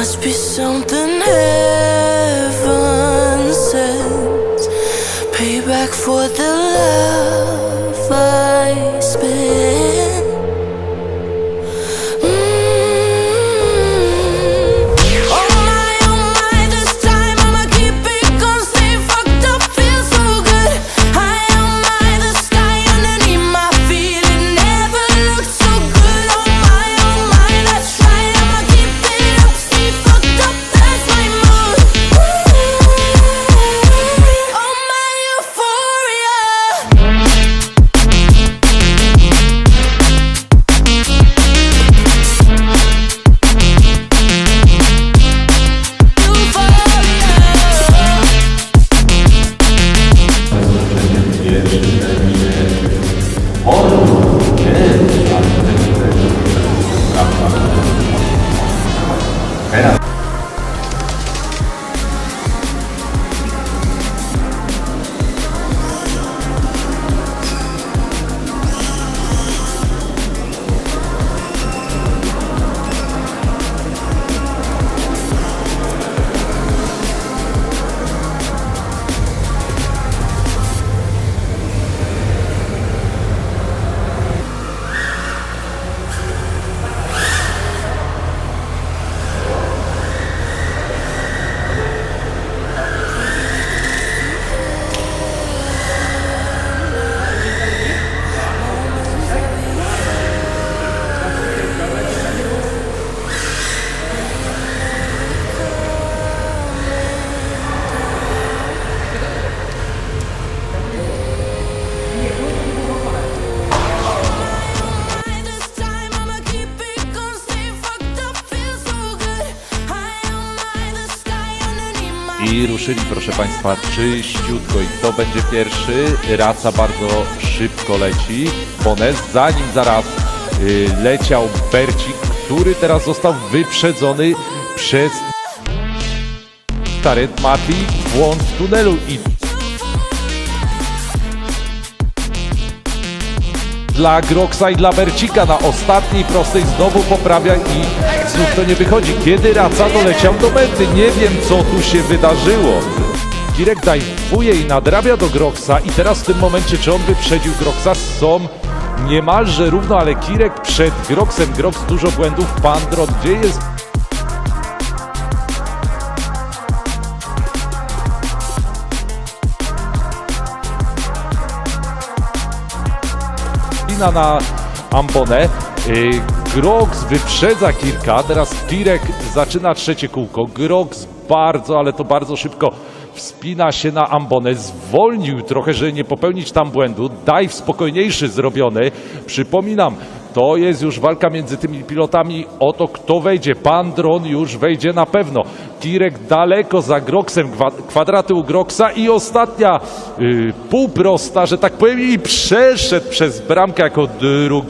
must be something heaven sends. Payback for the love I spent. I ruszyli, proszę Państwa, czyściutko. I kto będzie pierwszy? Raca bardzo szybko leci. Bones, zanim zaraz leciał Bercik, który teraz został wyprzedzony przez Taret Mati, błąd w tunelu. I dla Groxa i dla Bercika na ostatniej prostej znowu poprawia i znów to nie wychodzi. Kiedy Raca doleciał do mety, nie wiem co tu się wydarzyło. Kirek dajfuje i nadrabia do Groxa i teraz w tym momencie, czy on wyprzedził Groxa, są niemalże równo, ale Kirek przed Groxem. Grox dużo błędów. Pandro, gdzie jest? Na ambonę. Grox wyprzedza Kirka, teraz Kirek zaczyna trzecie kółko. Grox bardzo, ale to bardzo szybko wspina się na ambonę. Zwolnił trochę, żeby nie popełnić tam błędu. Dive spokojniejszy zrobiony. Przypominam, to jest już walka między tymi pilotami o to, kto wejdzie. Pan Dron już wejdzie na pewno. Kirek daleko za Groxem, kwadraty u Groxa i ostatnia półprosta, że tak powiem, i przeszedł przez bramkę jako drugi.